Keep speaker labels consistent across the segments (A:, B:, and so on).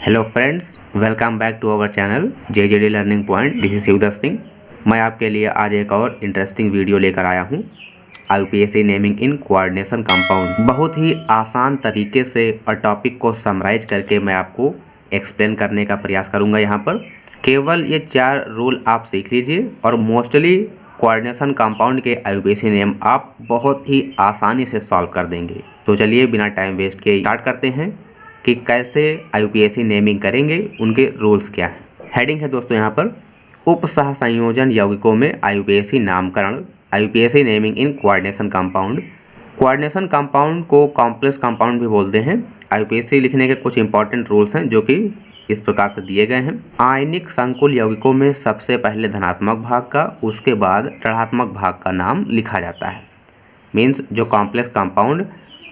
A: Hello friends, welcome back to our channel JJD learning point. This is Shivdatt Singh. मैं आपके लिए आज एक और इंटरेस्टिंग वीडियो लेकर आया हूं। IUPAC naming in coordination compound. बहुत ही आसान तरीके से और टॉपिक को समराइज करके मैं आपको एक्सप्लेन करने का प्रयास करूंगा। यहाँ पर केवल ये 4 रूल आप सीख लीजिए और मोस्टली कोऑर्डिनेशन कंपाउंड के IUPAC नेम आप बहुत ही आसानी से सॉल्व कर देंगे। तो चलिए बिना टाइम वेस्ट किए स्टार्ट करते हैं कि कैसे IUPAC नेमिंग करेंगे, उनके रूल्स क्या हैं। हेडिंग है दोस्तों यहाँ पर उप सह संयोजन यौगिकों में IUPAC नामकरण, IUPAC naming in coordination compound. Coordination compound को कॉम्प्लेक्स कंपाउंड भी बोलते हैं। IUPAC लिखने के कुछ इंपॉर्टेंट रूल्स हैं जो कि इस प्रकार से दिए गए हैं। आयनिक संकुल यौगिकों में सबसे पहले धनात्मक भाग का, उसके बाद ऋणात्मक भाग का नाम लिखा जाता है। मीन्स जो कॉम्प्लेक्स कंपाउंड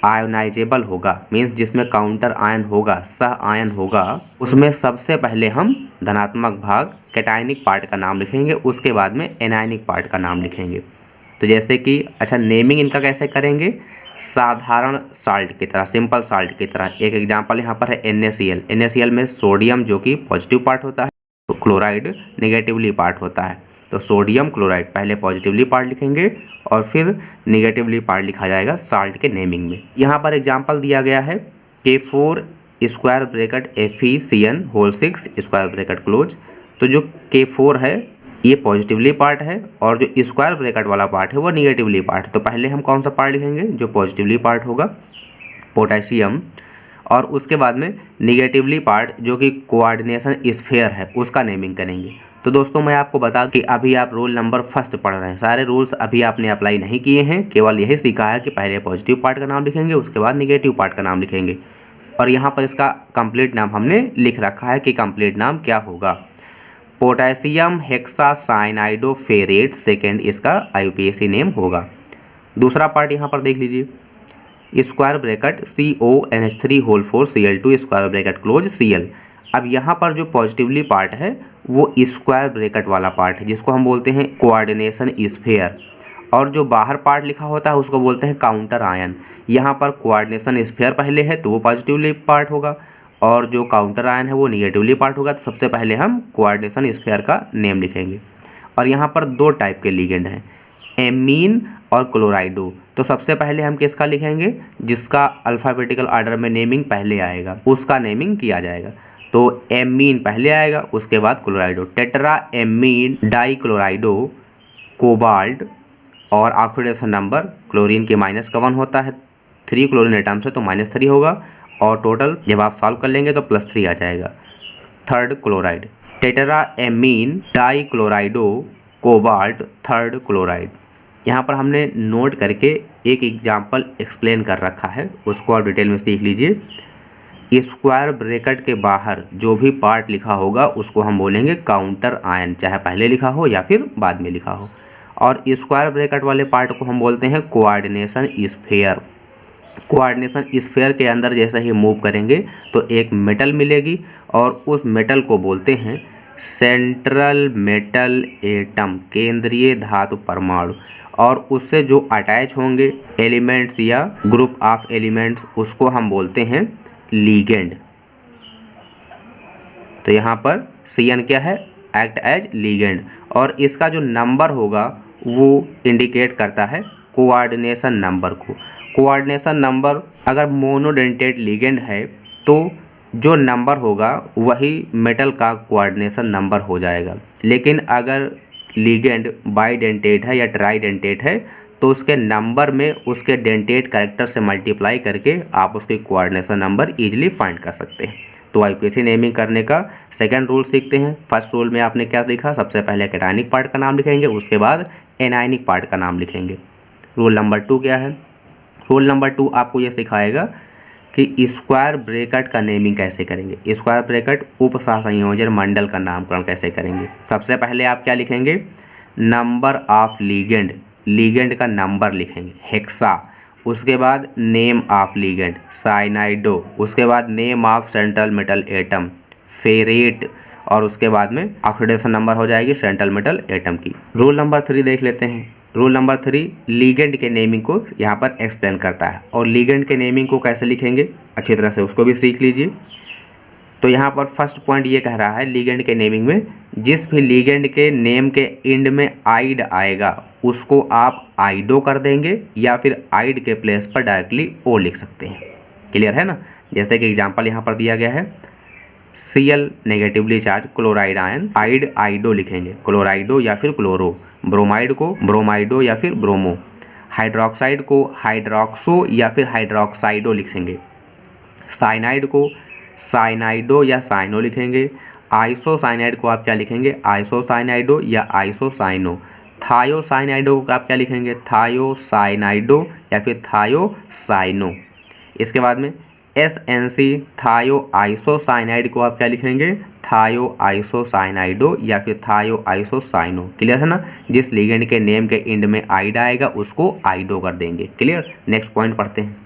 A: आयोनाइजेबल होगा, मीन्स जिसमें काउंटर आयन होगा, सह आयन होगा, उसमें सबसे पहले हम धनात्मक भाग कैटायनिक पार्ट का नाम लिखेंगे, उसके बाद में एनायनिक पार्ट का नाम लिखेंगे। तो जैसे कि नेमिंग इनका कैसे करेंगे, साधारण साल्ट की तरह, सिंपल साल्ट की तरह। एक एग्जांपल यहाँ पर है NaCl। NaCl में सोडियम जो कि पॉजिटिव पार्ट होता है, तो क्लोराइड नेगेटिवली पार्ट होता है। तो सोडियम क्लोराइड पहले पॉजिटिवली पार्ट लिखेंगे और फिर नेगेटिवली पार्ट लिखा जाएगा साल्ट के नेमिंग में। यहाँ पर एग्जांपल दिया गया है K4 square bracket FeCN whole 6 square bracket close. तो जो K4 है ये पॉजिटिवली पार्ट है और जो स्क्वायर ब्रैकेट वाला पार्ट है वो निगेटिवली पार्ट है। तो पहले हम कौन सा पार्ट लिखेंगे, जो पॉजिटिवली पार्ट होगा, पोटेशियम, और उसके बाद में निगेटिवली पार्ट जो कि कोऑर्डिनेशन स्फीयर है उसका नेमिंग करेंगे। तो दोस्तों मैं आपको बता कि अभी आप रूल नंबर फर्स्ट पढ़ रहे हैं, सारे रूल्स अभी आपने अप्लाई नहीं किए हैं, केवल यही सीखा है कि पहले पॉजिटिव पार्ट का नाम लिखेंगे, उसके बाद निगेटिव पार्ट का नाम लिखेंगे। और यहाँ पर इसका कंप्लीट नाम हमने लिख रखा है कि कंप्लीट नाम क्या होगा, पोटेशियम हेक्सासाइनाइडोफेरेट सेकेंड इसका IUPAC नेम होगा। दूसरा पार्ट यहाँ पर देख लीजिए, square bracket CONH3 whole 4 Cl2 square bracket close Cl। अब यहाँ पर जो पॉजिटिवली पार्ट है वो स्क्वायर ब्रैकेट वाला पार्ट है जिसको हम बोलते हैं कोऑर्डिनेशन स्फीयर, और जो बाहर पार्ट लिखा होता है उसको बोलते हैं काउंटर आयन। यहाँ पर कोऑर्डिनेशन स्फीयर पहले है तो वो पॉजिटिवली पार्ट होगा और जो काउंटर आयन है वो निगेटिवली पार्ट होगा। तो सबसे पहले हम कोऑर्डिनेशन स्फीयर का नेम लिखेंगे। और यहाँ पर 2 टाइप के लिगेंड हैं, एमीन और क्लोराइडो। तो सबसे पहले हम किसका लिखेंगे, जिसका अल्फ़ाबेटिकल ऑर्डर में नेमिंग पहले आएगा उसका नेमिंग किया जाएगा। तो एमीन पहले आएगा, उसके बाद क्लोराइडो। टेट्रा एमीन डाइक्लोराइडो कोबाल्ट, और ऑक्सीडेशन नंबर क्लोरीन के -1 होता है, 3 क्लोरीन एटम्स है तो -3 होगा, और टोटल जब आप सॉल्व कर लेंगे तो +3 आ जाएगा। Third chloride, tetra ammine dichlorido cobalt third chloride. यहाँ पर हमने नोट करके एक एग्जाम्पल एक्सप्लेन कर रखा है, उसको आप डिटेल में सीख लीजिए। स्क्वायर ब्रैकेट के बाहर जो भी पार्ट लिखा होगा उसको हम बोलेंगे काउंटर आयन, चाहे पहले लिखा हो या फिर बाद में लिखा हो। और स्क्वायर ब्रैकेट वाले पार्ट को हम बोलते हैं कोऑर्डिनेशन स्फीयर। कोऑर्डिनेशन स्फीयर के अंदर जैसे ही मूव करेंगे तो एक मेटल मिलेगी और उस मेटल को बोलते हैं सेंट्रल मेटल एटम, केंद्रीय धातु परमाणु। और उससे जो अटैच होंगे एलिमेंट्स या ग्रुप ऑफ एलिमेंट्स उसको हम बोलते हैं लीगेंड। तो यहाँ पर CN क्या है, एक्ट एज लीगेंड, और इसका जो नंबर होगा वो इंडिकेट करता है कोऑर्डिनेशन नंबर को। कोऑर्डिनेशन नंबर अगर मोनोडेंटेट लीगेंड है तो जो नंबर होगा वही मेटल का कोऑर्डिनेशन नंबर हो जाएगा। लेकिन अगर लीगेंड बाइडेंटेट है या ट्राइडेंटेट है तो उसके नंबर में उसके डेंटेट कैरेक्टर से मल्टीप्लाई करके आप उसके कोऑर्डिनेशन नंबर इजीली फाइंड कर सकते हैं। तो IUPAC नेमिंग करने का सेकंड रूल सीखते हैं। फर्स्ट रूल में आपने क्या सीखा, सबसे पहले कैटायनिक पार्ट का नाम लिखेंगे, उसके बाद एनायनिक पार्ट का नाम लिखेंगे। रूल नंबर 2 क्या है, रूल नंबर 2 आपको ये सिखाएगा कि स्क्वायर ब्रैकेट का नेमिंग कैसे करेंगे, स्क्वायर ब्रैकेट उप सहसंयोजन मंडल का नामकरण कैसे करेंगे। सबसे पहले आप क्या लिखेंगे, नंबर ऑफ लीगेंड, लीगेंड का नंबर लिखेंगे हेक्सा, उसके बाद नेम ऑफ लीगेंड साइनाइडो, उसके बाद name of central metal atom ferrate, और उसके बाद में ऑक्सीडेशन नंबर हो जाएगी सेंट्रल मेटल एटम की। रूल नंबर 3 देख लेते हैं। रूल नंबर 3 लीगेंड के नेमिंग को यहाँ पर एक्सप्लेन करता है, और लीगेंड के नेमिंग को कैसे लिखेंगे अच्छी तरह से उसको भी सीख लीजिए। तो यहाँ पर फर्स्ट पॉइंट ये कह रहा है लिगेंड के नेमिंग में जिस भी लिगेंड के नेम के एंड में आइड आएगा उसको आप आइडो कर देंगे या फिर आइड के प्लेस पर डायरेक्टली ओ लिख सकते हैं। क्लियर है ना। जैसे कि एग्जांपल यहाँ पर दिया गया है Cl negatively charge chloride ion, ide ido लिखेंगे, क्लोराइडो या फिर क्लोरो, ब्रोमाइड को ब्रोमाइडो या फिर ब्रोमो, हाइड्रोक्साइड को हाइड्रोक्सो या फिर हाइड्रोक्साइडो लिखेंगे, साइनाइड को साइनाइडो या साइनो लिखेंगे, आइसोसाइनाइड को आप क्या लिखेंगे आइसोसाइनाइडो या आइसोसाइनो, थायोसाइनाइडो को आप क्या लिखेंगे थायोसाइनाइडो या फिर थायोसाइनो। इसके बाद में SNC थायो आइसोसाइनाइड को आप क्या लिखेंगे थायो आइसोसाइनाइडो या फिर थायो आइसोसाइनो। क्लियर है ना। जिस लिगेंड के नेम के एंड में आइड आएगा उसको आइडो कर देंगे। क्लियर। नेक्स्ट पॉइंट पढ़ते हैं।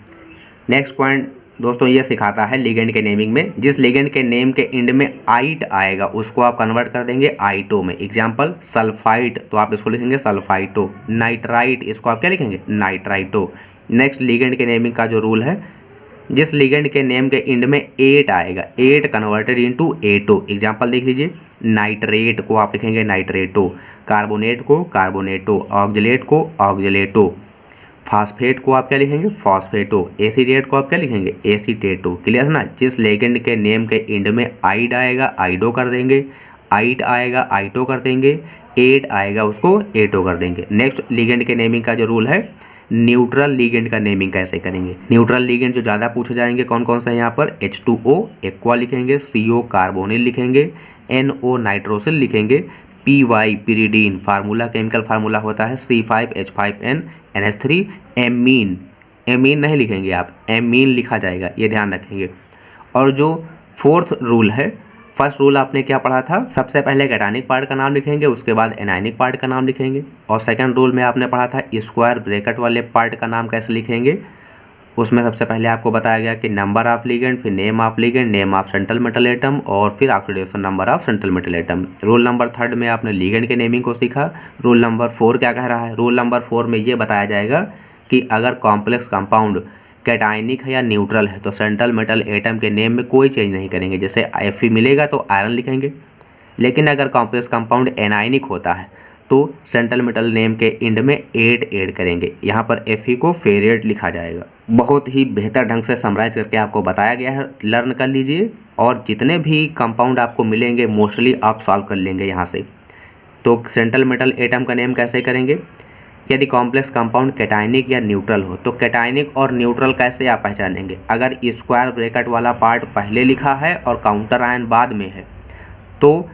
A: नेक्स्ट पॉइंट दोस्तों ये सिखाता है लिगेंड के नेमिंग में जिस लिगेंड के नेम के एंड में आइट आएगा उसको आप कन्वर्ट कर देंगे आइटो में। एग्जांपल सल्फाइट तो आप इसको लिखेंगे सल्फाइटो, नाइट्राइट इसको आप क्या लिखेंगे नाइट्राइटो। नेक्स्ट लिगेंड के नेमिंग का जो रूल है जिस लिगेंड के नेम के एंड में एट आएगा एट कन्वर्टेड इनटू एटो। एग्जांपल देख लीजिए नाइट्रेट को आप लिखेंगे नाइट्रेटो, कार्बोनेट को कार्बोनेटो, ऑक्जेलेट को ऑक्जेलेटो, फास्फेट को आप क्या लिखेंगे फॉस्फेटो, एसिडेट को आप क्या लिखेंगे एसीटेटो। क्लियर है ना। जिस लिगेंड के नेम के एंड में आइड आएगा आइडो कर देंगे, आइट आएगा आइटो कर देंगे, एट आएगा उसको एटो कर देंगे। नेक्स्ट लिगेंड के नेमिंग का जो रूल है न्यूट्रल लिगेंड का नेमिंग कैसे करेंगे। न्यूट्रल लिगेंड जो ज़्यादा पूछे जाएंगे कौन कौन सा है यहाँ पर H2O एक्वा लिखेंगे, CO कार्बोनिल लिखेंगे, NO नाइट्रोसिल लिखेंगे, PY pyridine formula chemical formula होता है C5H5N NH3 एमीन, एमीन नहीं लिखेंगे आप एमीन लिखा जाएगा ये ध्यान रखेंगे। और जो फोर्थ रूल है फर्स्ट रूल आपने क्या पढ़ा था सबसे पहले कैटायनिक पार्ट का नाम लिखेंगे उसके बाद एनायनिक पार्ट का नाम लिखेंगे। और सेकंड रूल में आपने पढ़ा था स्क्वायर ब्रैकेट वाले पार्ट का नाम कैसे लिखेंगे। उसमें सबसे पहले आपको बताया गया कि नंबर ऑफ लिगेंड, फिर name of ligand, name of central metal atom और फिर oxidation number of central metal atom. Rule number third में आपने लिगेंड के नेमिंग को सीखा। रूल नंबर 4 क्या कह रहा है। रूल नंबर 4 में ये बताया जाएगा कि अगर कॉम्प्लेक्स कंपाउंड कैटायनिक है या न्यूट्रल है तो सेंट्रल मेटल एटम के नेम में कोई चेंज नहीं करेंगे। जैसे Fe मिलेगा तो आयरन लिखेंगे, लेकिन अगर कॉम्प्लेक्स कंपाउंड एनायनिक होता है तो सेंट्रल मेटल नेम के एंड में एट ऐड करेंगे। यहाँ पर Fe को फेरेट लिखा जाएगा। बहुत ही बेहतर ढंग से समराइज करके आपको बताया गया है, लर्न कर लीजिए और जितने भी कंपाउंड आपको मिलेंगे मोस्टली आप सॉल्व कर लेंगे यहाँ से। तो सेंट्रल मेटल एटम का नेम कैसे करेंगे। यदि कॉम्प्लेक्स कंपाउंड कैटायनिक या न्यूट्रल हो तो कैटायनिक और न्यूट्रल कैसे आप पहचानेंगे। अगर स्क्वायर ब्रैकेट वाला पार्ट पहले लिखा है और काउंटर आयन बाद में है तो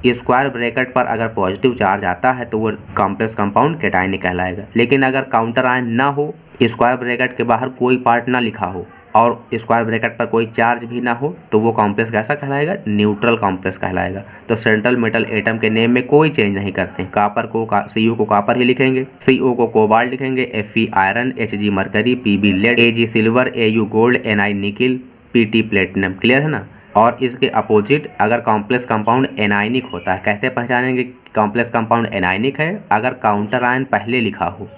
A: स्क्वायर ब्रैकेट पर अगर पॉजिटिव चार्ज आता है तो वो कॉम्प्लेक्स कंपाउंड कैटायनिक कहलाएगा। लेकिन अगर काउंटर आयन ना हो, स्क्वायर ब्रैकेट के बाहर कोई पार्ट ना लिखा हो और स्क्वायर ब्रैकेट पर कोई चार्ज भी ना हो तो वो कॉम्प्लेक्स कैसा कहलाएगा न्यूट्रल कॉम्प्लेक्स कहलाएगा। तो सेंट्रल मेटल एटम के नेम में कोई चेंज नहीं करते हैं। कापर को Cu को कापर ही लिखेंगे, CO को कोबाल्ट लिखेंगे, Fe iron, Hg mercury, Pb lead, Ag silver, Au gold, Ni nickel, Pt platinum. Clear है ना। और इसके अपोजिट अगर कॉम्प्लेक्स कंपाउंड एनायनिक होता है कैसे पहचानेंगे कॉम्प्लेक्स कंपाउंड एनायनिक है। अगर काउंटर आयन पहले लिखा हो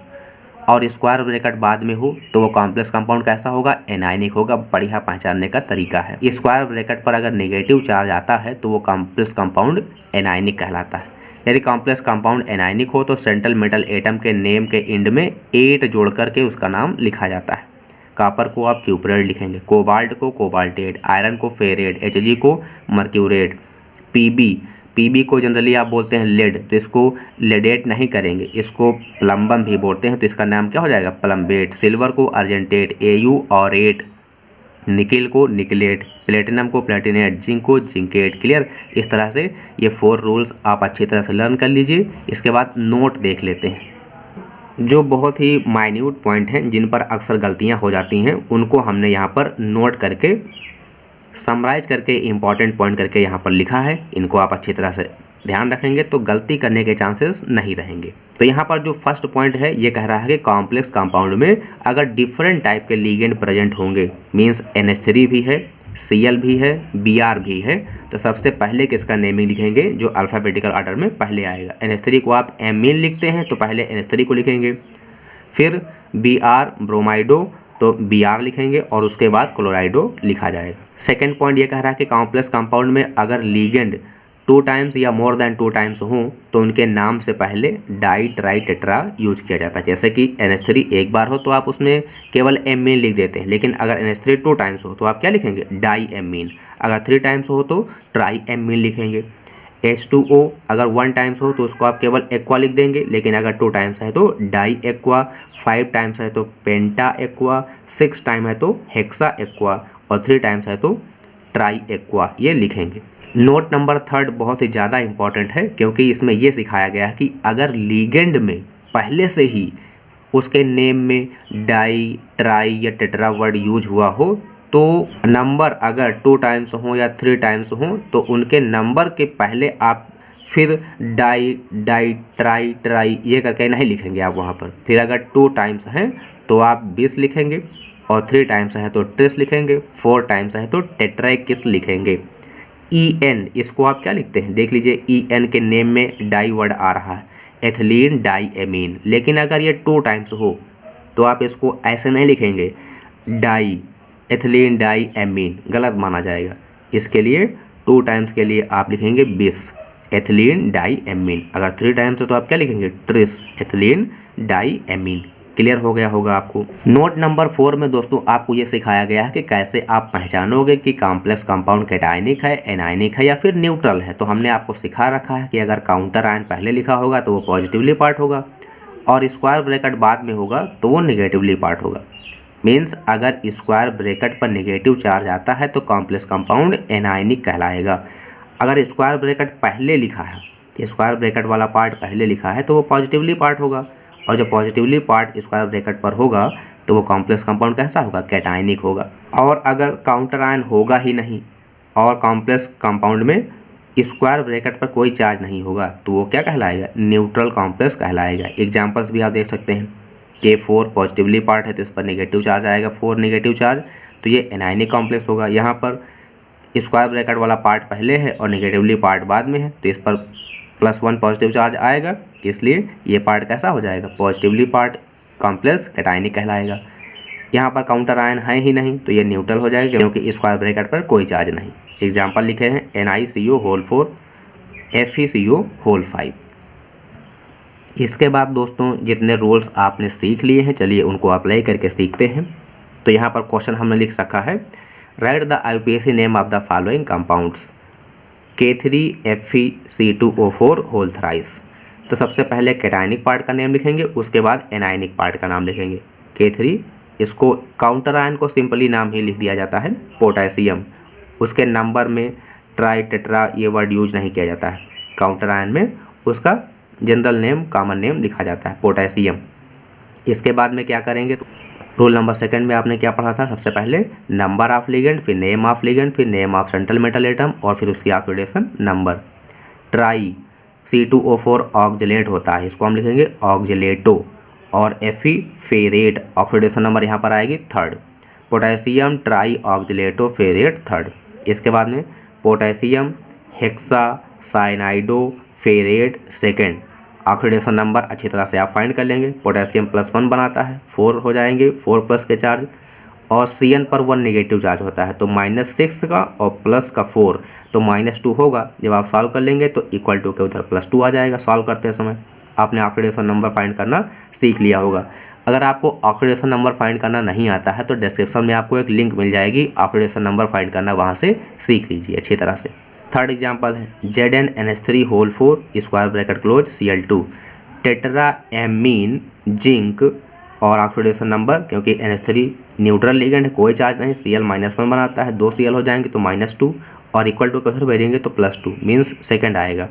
A: और स्क्वायर ब्रैकेट बाद में हो तो वो कॉम्प्लेक्स कंपाउंड कैसा होगा एनायनिक होगा। बढ़िया पहचानने का तरीका है। स्क्वायर ब्रैकेट पर अगर नेगेटिव चार्ज आता है तो वो कॉम्प्लेक्स कंपाउंड एनायनिक कहलाता है। यदि कॉम्प्लेक्स कंपाउंड एनायनिक हो तो सेंट्रल मेटल एटम के नेम के एंड में एट जोड़ करके उसका नाम लिखा जाता है। कापर को आप क्यूपरेट लिखेंगे, कोबाल्ट को कोबाल्टेट, आयरन को फेरेट, Hg को मर्क्यूरेट, पीबी को जनरली आप बोलते हैं लेड तो इसको लेडेट नहीं करेंगे, इसको प्लम्बम भी बोलते हैं तो इसका नाम क्या हो जाएगा प्लम्बेट। सिल्वर को अर्जेंटेट, Au ऑरेट, निकिल को निकलेट, प्लेटिनम को प्लेटिनेट, जिंक को जिंकेट। क्लियर। इस तरह से ये 4 रूल्स आप अच्छी तरह से लर्न कर लीजिए। इसके बाद नोट देख लेते हैं। जो बहुत ही माइन्यूट पॉइंट हैं जिन पर अक्सर गलतियां हो जाती हैं उनको हमने यहाँ पर नोट करके समराइज करके इम्पॉर्टेंट पॉइंट करके यहाँ पर लिखा है। इनको आप अच्छी तरह से ध्यान रखेंगे तो गलती करने के चांसेस नहीं रहेंगे। तो यहाँ पर जो फर्स्ट पॉइंट है ये कह रहा है कि कॉम्प्लेक्स कंपाउंड में अगर डिफरेंट टाइप के लिगेंड प्रेजेंट होंगे मीन्स NH3 भी है, Cl भी है, Br भी है तो सबसे पहले किसका नेमिंग लिखेंगे जो अल्फ़ाबेटिकल ऑर्डर में पहले आएगा। NH3 को आप एमीन लिखते हैं तो पहले NH3 को लिखेंगे, फिर Br ब्रोमाइडो तो Br लिखेंगे और उसके बाद क्लोराइडो लिखा जाएगा। सेकेंड पॉइंट ये कह रहा है कि कॉम्प्लेक्स कंपाउंड में अगर लीगेंड 2 टाइम्स या मोर देन 2 टाइम्स हों तो उनके नाम से पहले डाई ट्राई टेट्रा यूज किया जाता है। जैसे कि NH3 एक बार हो तो आप उसमें केवल एमीन लिख देते हैं, लेकिन अगर NH3 2 टाइम्स हो तो आप क्या लिखेंगे, डाई एमीन। अगर 3 टाइम्स हो तो ट्राई एमीन लिखेंगे। H2O अगर 1 टाइम्स हो तो उसको आप केवल एक्वा लिख देंगे, लेकिन अगर 2 टाइम्स है तो डाई एक्वा, 5 टाइम्स है तो पेंटा एक्वा, 6 टाइम है तो हेक्सा एक्वा और 3 टाइम्स है तो ट्राई एक्वा, ये लिखेंगे। नोट नंबर 3 बहुत ही ज़्यादा इंपॉर्टेंट है, क्योंकि इसमें ये सिखाया गया है कि अगर लीगेंड में पहले से ही उसके नेम में डाई, ट्राई या टेट्रा वर्ड यूज हुआ हो तो नंबर अगर 2 टाइम्स हो या 3 टाइम्स हो तो उनके नंबर के पहले आप फिर डाई डाई ट्राई ट्राई ये करके नहीं लिखेंगे आप वहाँ पर। फिर अगर 2 टाइम्स हैं तो आप 20 लिखेंगे और 3 टाइम्स है तो ट्रिस लिखेंगे, 4 टाइम्स है तो टेट्राइकिस लिखेंगे। EN इसको आप क्या लिखते हैं, देख लीजिए EN के नेम में डाई वर्ड आ रहा है, एथिलीन डाई एमीन। लेकिन अगर ये 2 टाइम्स हो तो आप इसको ऐसे नहीं लिखेंगे डाई एथिलीन डाई एमीन, गलत माना जाएगा। इसके लिए 2 टाइम्स के लिए आप लिखेंगे 20 एथिलीन डाई एमीन। अगर 3 टाइम्स है तो आप क्या लिखेंगे, tris ethylene die amine. Clear हो गया होगा आपको। नोट नंबर 4 में दोस्तों आपको ये सिखाया गया है कि कैसे आप पहचानोगे कि कॉम्प्लेक्स कंपाउंड कैटायनिक है, एनायनिक है या फिर न्यूट्रल है। तो हमने आपको सिखा रखा है कि अगर काउंटर आयन पहले लिखा होगा तो वो पॉजिटिवली पार्ट होगा और स्क्वायर ब्रैकेट बाद में होगा तो वो निगेटिवली पार्ट होगा। मीन्स अगर स्क्वायर ब्रैकेट पर नेगेटिव चार्ज आता है तो कॉम्प्लेक्स कंपाउंड एनायनिक कहलाएगा। अगर स्क्वायर ब्रैकेट पहले लिखा है, स्क्वायर ब्रैकेट वाला पार्ट पहले लिखा है तो वो पॉजिटिवली पार्ट होगा, और जब पॉजिटिवली पार्ट स्क्वायर ब्रैकेट पर होगा तो वो कॉम्प्लेक्स कंपाउंड कैसा होगा, कैटायनिक होगा। और अगर काउंटर आयन होगा ही नहीं और कॉम्प्लेक्स कंपाउंड में स्क्वायर ब्रैकेट पर कोई चार्ज नहीं होगा तो वो क्या कहलाएगा, न्यूट्रल कॉम्प्लेक्स कहलाएगा। एग्जाम्पल्स भी आप देख सकते हैं, K4 पॉजिटिवली पार्ट है तो इस पर नेगेटिव चार्ज आएगा, 4 नेगेटिव चार्ज, तो ये एनायनिक कॉम्प्लेक्स होगा। यहाँ पर स्क्वायर ब्रैकेट वाला पार्ट पहले है और नेगेटिवली पार्ट बाद में है तो इस पर +1 पॉजिटिव चार्ज आएगा, इसलिए ये पार्ट कैसा हो जाएगा, पॉजिटिवली पार्ट कॉम्प्लेक्स कैटायनिक कहलाएगा। यहाँ पर काउंटर आयन है ही नहीं तो ये न्यूट्रल हो जाएगा क्योंकि स्क्वायर ब्रैकेट पर कोई चार्ज नहीं। एग्जाम्पल लिखे हैं NiCO4 FeCO5। इसके बाद दोस्तों जितने रूल्स आपने सीख लिए हैं चलिए उनको अप्लाई करके सीखते हैं। तो यहाँ पर क्वेश्चन हमने लिख रखा है, write the IUPAC name of the following compounds K3FeC2O4 whole thrice. तो सबसे पहले कैटायनिक पार्ट का नेम लिखेंगे, उसके बाद एनायनिक पार्ट का नाम लिखेंगे। K3 इसको काउंटर आयन को सिंपली नाम ही लिख दिया जाता है पोटेशियम, उसके नंबर में ट्राई टेट्रा ये वर्ड यूज नहीं किया जाता है, काउंटर आयन में उसका जनरल नेम कॉमन नेम लिखा जाता है पोटेशियम। इसके बाद में क्या करेंगे, रूल नंबर 2 में आपने क्या पढ़ा था, सबसे पहले नंबर ऑफ लिगेंड, फिर नेम ऑफ लिगेंड, फिर name of central metal atom और फिर उसकी oxidation number. Try C2O4 oxalate होता है, इसको हम लिखेंगे ऑक्जिलेटो, और Fe फेरेट, ऑक्सीडेशन नंबर यहाँ पर आएगी 3rd। Potassium tri oxalato ferrate 3rd। इसके बाद में potassium hexa cyanido ferrate 2nd। Oxidation number अच्छी तरह से आप फाइंड कर लेंगे, पोटेशियम +1 बनाता है, 4 हो जाएंगे, 4+ के चार्ज, और Cn पर 1 नेगेटिव चार्ज होता है तो -6 का और प्लस का 4 तो -2 होगा। जब आप सॉल्व कर लेंगे तो इक्वल टू के उधर +2 आ जाएगा। सॉल्व करते समय आपने ऑक्सीडेशन नंबर फाइंड करना सीख लिया होगा। अगर आपको ऑक्सीडेशन नंबर फाइंड करना नहीं आता है तो डिस्क्रिप्शन में आपको एक लिंक मिल जाएगी, ऑक्सीडेशन नंबर फाइंड करना वहाँ से सीख लीजिए अच्छी तरह से। 3rd एग्जाम्पल है ZnNH3 whole 4 square bracket close Cl2 tetra amine zinc, और ऑक्सीडेशन नंबर क्योंकि NH3 न्यूट्रल लिगेंड है कोई चार्ज नहीं, Cl-1 बनाता है, 2 Cl हो जाएंगे तो -2 और इक्वल टू कैसे भेजेंगे तो +2 मीन्स 2nd आएगा।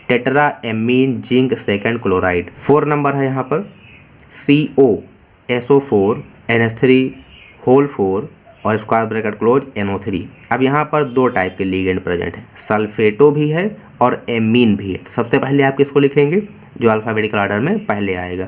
A: Tetra amine zinc 2nd chloride. 4 number है यहाँ पर COSO4 NH3 होल 4 और स्क्वायर ब्रैकेट क्लोज NO3। अब यहाँ पर 2 टाइप के लिगेंड प्रेजेंट है, सल्फेटो भी है और एमीन भी है। तो सबसे पहले आप किसको लिखेंगे, जो अल्फ़ाबेटिकल ऑर्डर में पहले आएगा,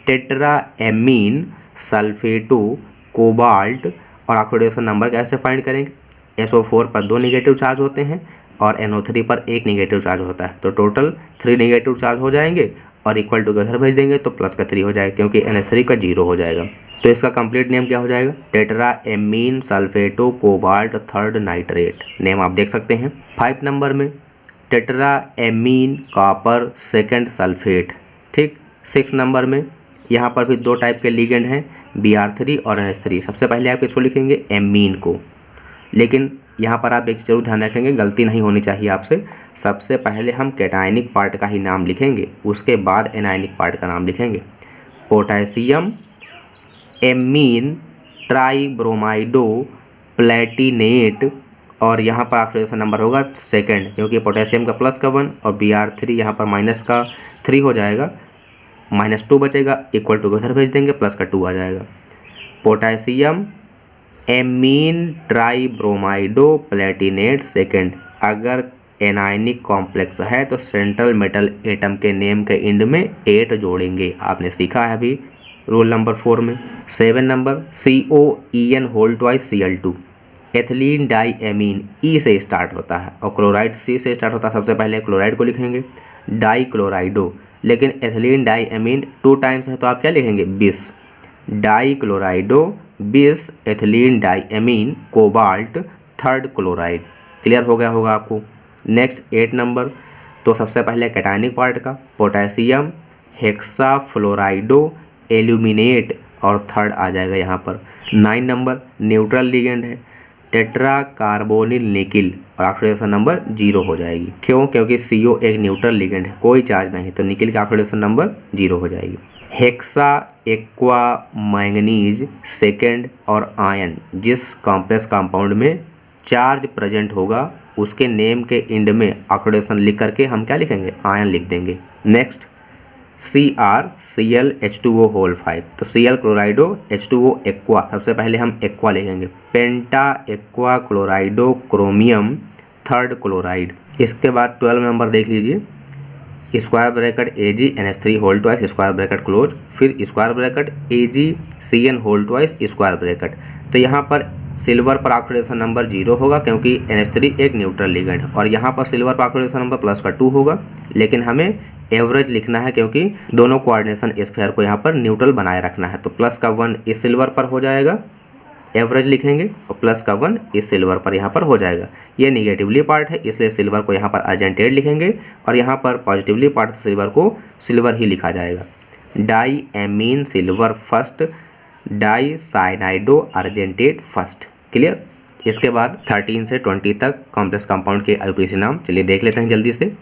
A: टेट्रा एमीन सल्फेटो कोबाल्ट। और ऑक्सीडेशन नंबर कैसे फाइंड करेंगे, SO4 पर 2 नेगेटिव चार्ज होते हैं और NO3 पर 1 नेगेटिव चार्ज होता है तो टोटल 3 नेगेटिव चार्ज हो जाएंगे और इक्वल टू के उधर भेज देंगे तो प्लस का 3 हो जाएगा, क्योंकि NH3 का 0 हो जाएगा। तो इसका कंप्लीट नेम क्या हो जाएगा? Tetra amine सल्फेटो cobalt third nitrate. Name आप देख सकते हैं। 5 नंबर में tetra amine copper second sulphate. ठीक। 6 नंबर में यहाँ पर भी 2 टाइप के लिगेंड हैं, Br3 और NH3। सबसे पहले आप इसको लिखेंगे एमीन को, लेकिन यहाँ पर आप एक जरूर ध्यान रखेंगे, गलती नहीं होनी चाहिए आपसे। सबसे पहले हम कैटायनिक पार्ट का ही नाम लिखेंगे, उसके बाद एनायनिक पार्ट का नाम लिखेंगे। पोटेशियम एमीन ट्राईब्रोमाइडो प्लेटिनेट, और यहाँ पर ऑक्सीडेशन नंबर होगा सेकंड, क्योंकि पोटेशियम का प्लस का 1 और Br3 यहाँ पर माइनस का 3 हो जाएगा, -2 बचेगा, इक्वल टू उधर भेज देंगे, प्लस का 2 आ जाएगा। Potassium amine tribromido platinate second. अगर एनायनिक कॉम्प्लेक्स है तो सेंट्रल मेटल एटम के नेम के एंड में 8 जोड़ेंगे, आपने सीखा है अभी रूल नंबर 4 में। 7 number COEN2Cl2, ethylene die amine E से स्टार्ट होता है और क्लोराइड C से स्टार्ट होता है। सबसे पहले क्लोराइड को लिखेंगे डाई क्लोराइडो, लेकिन एथिलीन डाई एमीन 2 टाइम्स है तो आप क्या लिखेंगे? 20 di chlorido 20 ethylene die amine cobalt third chloride. Clear हो गया होगा आपको। नेक्स्ट 8 नंबर, तो सबसे पहले कैटायनिक पार्ट का पोटेशियम हेक्साफ्लोराइडो एल्यूमिनेट और थर्ड आ जाएगा यहाँ पर। 9 नंबर न्यूट्रल लिगेंड है टेट्रा कार्बोनिल निकिल और ऑक्सीडेशन नंबर 0 हो जाएगी। क्यों? क्योंकि CO एक न्यूट्रल लिगेंड है, कोई चार्ज नहीं, तो निकिल का ऑक्सीडेशन नंबर 0 हो जाएगी। हेक्सा एक्वा मैंगनीज सेकेंड और आयन, जिस कॉम्प्लेक्स कंपाउंड में चार्ज प्रेजेंट होगा उसके नेम के एंड में ऑक्सीडेशन लिख करके हम क्या लिखेंगे? आयन लिख देंगे। नेक्स्ट CrClH2O5, तो Cl क्लोराइडो H2O एक्वा, सबसे पहले हम एक्वा लिखेंगे। Penta aqua chlorido chromium third chloride. इसके बाद 12 नंबर देख लीजिए, square bracket Ag NH3 whole twice square bracket close, फिर square bracket AgCN whole twice square bracket. तो यहाँ पर सिल्वर पर ऑक्सीडेशन नंबर 0 होगा क्योंकि NH3 एक न्यूट्रल लिगेंड है, और यहाँ पर सिल्वर पर ऑक्सीडेशन नंबर प्लस का 2 होगा, लेकिन हमें एवरेज लिखना है क्योंकि दोनों कोऑर्डिनेशन स्फीयर को यहाँ पर न्यूट्रल बनाए रखना है। तो प्लस का 1 इस सिल्वर पर हो जाएगा, एवरेज लिखेंगे, और प्लस का 1 इस सिल्वर पर यहाँ पर हो जाएगा। ये निगेटिवली पार्ट है इसलिए सिल्वर को यहाँ पर अर्जेंटेड लिखेंगे, और यहाँ पर पॉजिटिवली पार्ट सिल्वर को सिल्वर ही लिखा जाएगा। Di amine silver first, di cyanido argentate first. Clear. इसके बाद 13 से 20 तक कॉम्प्लेक्स कंपाउंड के IUPAC नाम चलिए देख लेते हैं जल्दी से।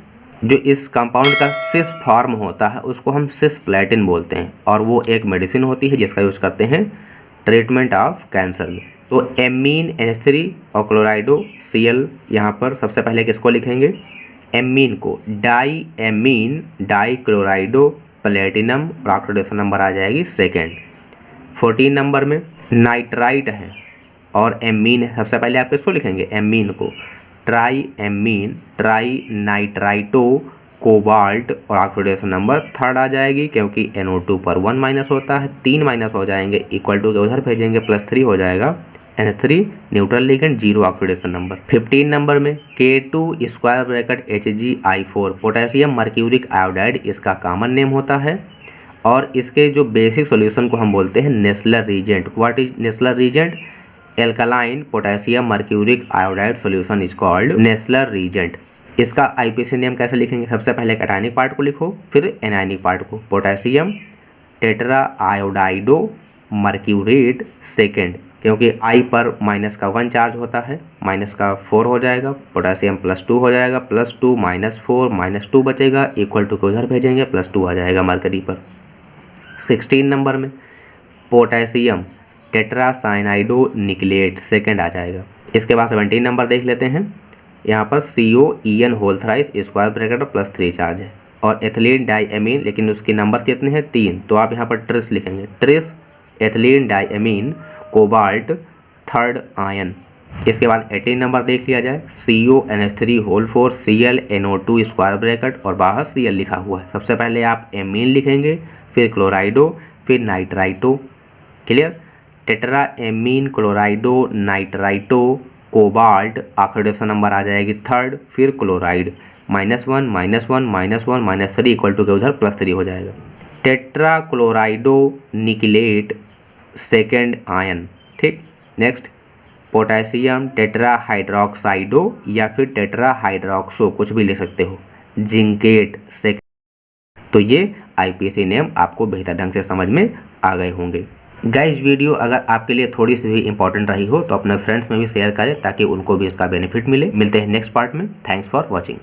A: जो इस कंपाउंड का सिस फॉर्म होता है उसको हम सिस्प्लेटिन बोलते हैं, और वो एक मेडिसिन होती है जिसका यूज करते हैं ट्रीटमेंट ऑफ कैंसर में। तो एमीन NH3 और क्लोराइडो Cl, यहाँ पर सबसे पहले किसको लिखेंगे? एमीन को। डाई एमीन डाई क्लोराइडो प्लेटिनम और ऑक्सीडेशन नंबर आ जाएगी सेकेंड। 14 नंबर में नाइट्राइट है और एमीन है, सबसे पहले आप किसको लिखेंगे? एमीन को। Try amine try nitrito cobalt और ऑक्सीडेशन नंबर थर्ड आ जाएगी क्योंकि NO2 पर 1 माइनस होता है, 3 माइनस हो जाएंगे, इक्वल टू के उधर भेजेंगे, +3 हो जाएगा। NH3 neutral ligand 0 oxidation number. 15 number में K2 square bracket HgI4 potassium mercuric iodide इसका कॉमन नेम होता है, और इसके जो बेसिक सॉल्यूशन को हम बोलते हैं Nessler reagent. What is Nessler reagent? Alkaline potassium mercuric iodide solution is called Nessler reagent. इसका IUPAC नेम कैसे लिखेंगे? सबसे पहले कैटायनिक पार्ट को लिखो, फिर एनायनिक पार्ट को। Potassium tetra iodido mercurate second, क्योंकि I पर माइनस का 1 चार्ज होता है, माइनस का 4 हो जाएगा, पोटेशियम +2 हो जाएगा, +2 -4 -2 बचेगा, इक्वल टू को उधर भेजेंगे, +2 आ जाएगा मरकरी पर। 16 नंबर में पोटेशियम टेट्रासाइनाइडो निकलेट सेकेंड आ जाएगा। इसके बाद 17 नंबर देख लेते हैं, यहाँ पर COEN whole thrice square bracket और +3 चार्ज है, और एथिलीन डाई एमीन, लेकिन उसके नंबर कितने हैं? 3, तो आप यहाँ पर ट्रिस लिखेंगे। Tris ethylene die amine cobalt third ion. इसके बाद 18 नंबर देख लिया जाए, CONH3 whole 4 Cl NO2 square bracket और बाहर Cl लिखा हुआ है। सबसे पहले आप एमीन लिखेंगे, फिर क्लोराइडो, फिर nitrito. Clear. Tetra amine क्लोराइडो nitrito cobalt oxidation number आ जाएगी थर्ड, फिर क्लोराइड। -1 -1 -1 -3 इक्वल टू के उधर +3 हो जाएगा। टेट्राक्लोराइडो निकलेट सेकेंड आयन, ठीक। नेक्स्ट पोटेशियम टेट्राहाइड्रोक्साइडो या फिर टेट्राहाइड्रोक्सो, कुछ भी ले सकते हो, जिंकेट सेकेंड। तो ये आईपीएससी नेम आपको बेहतर ढंग से समझ में आ गए होंगे। गाइस वीडियो अगर आपके लिए थोड़ी सी भी इंपॉर्टेंट रही हो तो अपने फ्रेंड्स में भी शेयर करें ताकि उनको भी इसका बेनिफिट मिले। मिलते हैं नेक्स्ट पार्ट में। Thanks for watching.